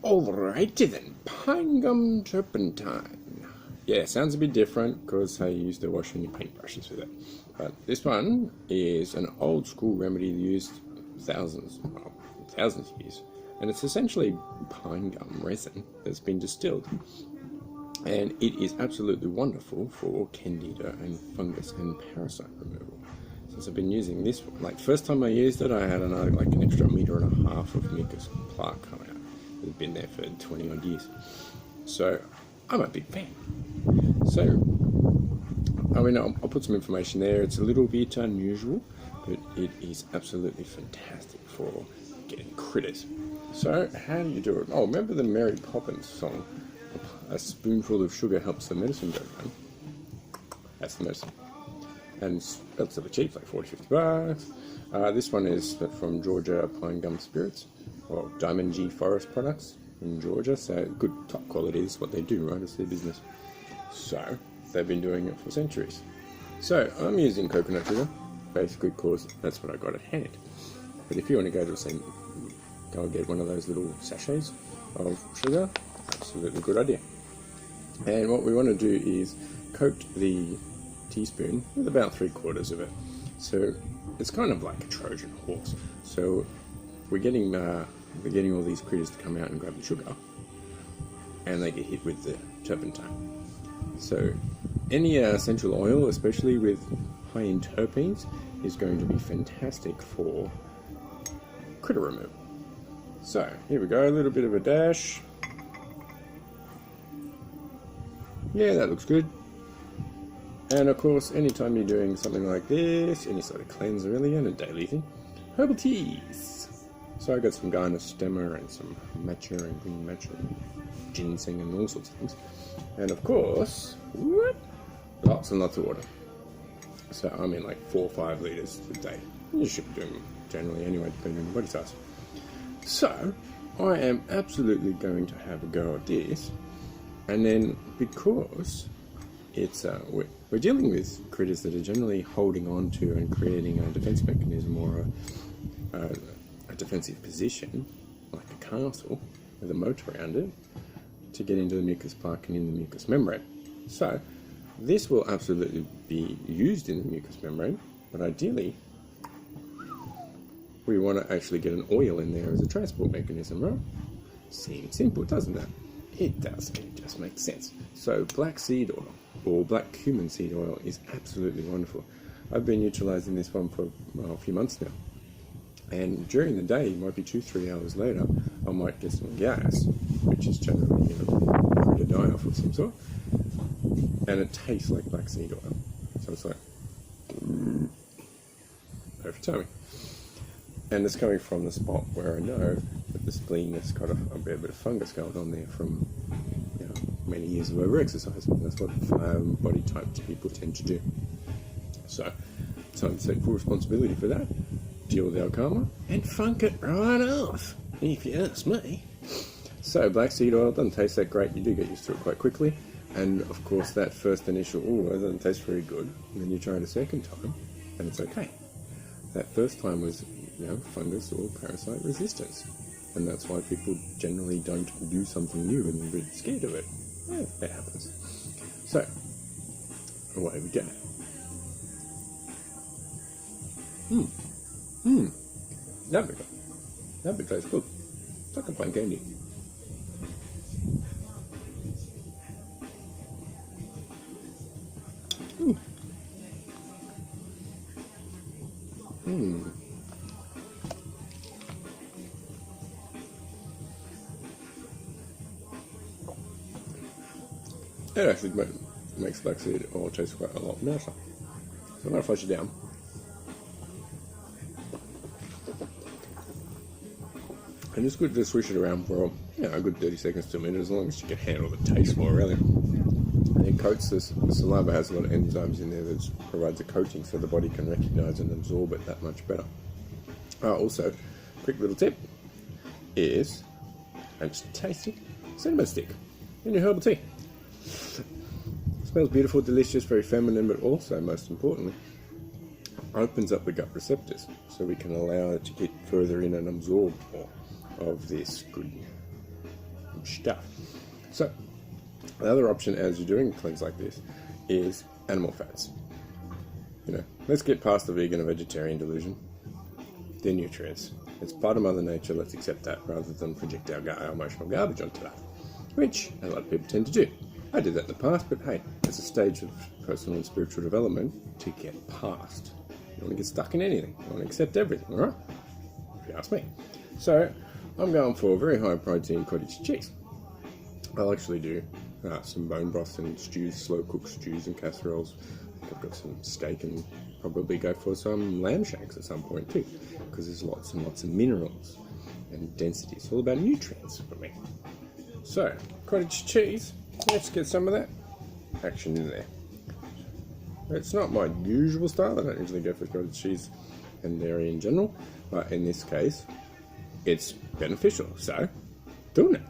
Alrighty then, pine gum turpentine. Yeah, sounds a bit different because I used to wash your paintbrushes with it. But this one is an old school remedy used thousands of years. And it's essentially pine gum resin that's been distilled. And it is absolutely wonderful for Candida and fungus and parasite removal. Since I've been using this, like first time I used it, I had like an extra 1.5 meters of mucus plaque come out. It had been there for 20 odd years. So I'm a big fan. So, I mean, I'll put some information there. It's a little bit unusual, but it is absolutely fantastic for getting critters. So, how do you do it? Oh, remember the Mary Poppins song? A spoonful of sugar helps the medicine go down. That's the medicine. And it's relatively cheap, like 40-50 bucks. This one is from Georgia Pine Gum Spirits, or Diamond G Forest Products in Georgia. So good, top quality is what they do, right? It's their business. So they've been doing it for centuries. So I'm using coconut sugar, basically because that's what I got at hand. But if you want to go and get one of those little sachets of sugar, absolutely good idea. And what we want to do is coat the teaspoon with about 3/4 of it. So it's kind of like a Trojan horse. So we're getting all these critters to come out and grab the sugar, and they get hit with the turpentine. So any essential oil, especially with high in terpenes, is going to be fantastic for critter removal. So here we go, a little bit of a dash. Yeah, that looks good. And of course, anytime you're doing something like this, any sort of cleanse really, and a daily thing, herbal teas. So I got some Ghana stemmer and some matcha and green matcha and ginseng and all sorts of things. And of course, lots and lots of water. So I mean like 4 or 5 litres a day. You should be doing generally anyway, depending on your body size. So I am absolutely going to have a go at this. And then because it's we're dealing with critters that are generally holding on to and creating a defense mechanism or a defensive position, like a castle with a moat around it, to get into the mucus plaque and in the mucous membrane. So this will absolutely be used in the mucous membrane, but ideally we want to actually get an oil in there as a transport mechanism, right? Seems simple, doesn't it? It does, it just makes sense. So black seed oil, or black cumin seed oil, is absolutely wonderful. I've been utilising this one for a few months now. And during the day, it might be 2-3 hours later, I might get some gas, which is generally, critter die off of some sort. And it tastes like black seed oil. So it's like, over tummy. And it's coming from the spot where I know that the spleen has got a bit of fungus going on there from many years of over-exercise. That's what body types people tend to do. So, time to take full responsibility for that, deal with our karma, and funk it right off, if you ask me. So, black seed oil doesn't taste that great. You do get used to it quite quickly. And, of course, that first initial, it doesn't taste very good. And then you try it a second time, and it's okay. That first time was fungus or parasite resistance, and that's why people generally don't do something new and they're a bit scared of it. Yeah, that happens. So away we go. That bit tastes good. It's like a plain candy. It actually makes black seed oil taste quite a lot nicer. So I'm going to flush it down. And it's good to swish it around for a good 30 seconds to a minute, as long as you can handle the taste more, really. And it coats this. The saliva has a lot of enzymes in there that provides a coating so the body can recognise and absorb it that much better. Also, quick little tip is, and it's tasty, cinnamon stick in your herbal tea. Smells beautiful, delicious, very feminine, but also, most importantly, opens up the gut receptors so we can allow it to get further in and absorb more of this good good stuff. So the other option as you're doing cleanse like this is animal fats. You know, let's get past the vegan or vegetarian delusion. They're nutrients. It's part of Mother Nature, let's accept that, rather than project our emotional garbage onto that, which a lot of people tend to do. I did that in the past, but hey, it's a stage of personal and spiritual development to get past. You don't want to get stuck in anything. You want to accept everything, alright? If you ask me. So, I'm going for very high protein cottage cheese. I'll actually do some bone broth and stews, slow cooked stews and casseroles. I've got some steak and probably go for some lamb shanks at some point too, because there's lots and lots of minerals and density. It's all about nutrients for me. So, cottage cheese, let's get some of that action in there. It's not my usual style. I don't usually go for cottage cheese and dairy in general, but in this case, it's beneficial. So, doing it.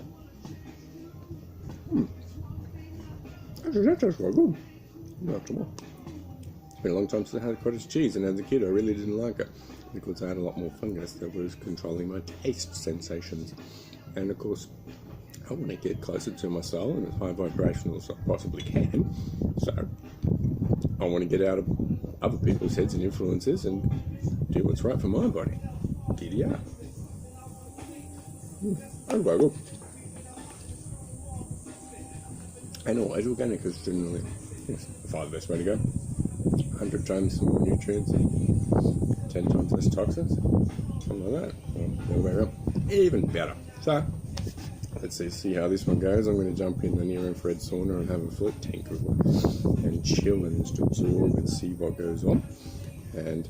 Actually, that tastes quite good. Not too much. It's been a long time since I had cottage cheese, and as a kid I really didn't like it because I had a lot more fungus that was controlling my taste sensations. And of course, I want to get closer to my soul and as high vibrational as I possibly can. So I want to get out of other people's heads and influences and do what's right for my body. Giddy up. That's quite good. And always organic is generally the best way to go. 100 times more nutrients, 10 times less toxins, something like that. The other way around, even better. So, let's see how this one goes. I'm going to jump in the near-infrared sauna and have a float tank of one and chill and just absorb and see what goes on. And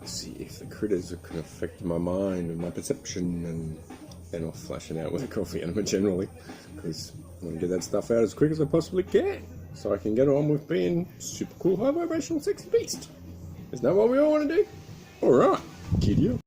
see if the critters can affect my mind and my perception, and then I'll flash it out with a coffee enema generally, because I want to get that stuff out as quick as I possibly can, so I can get on with being super cool, high vibrational, sexy beast. Isn't that what we all want to do? Alright, giddy up.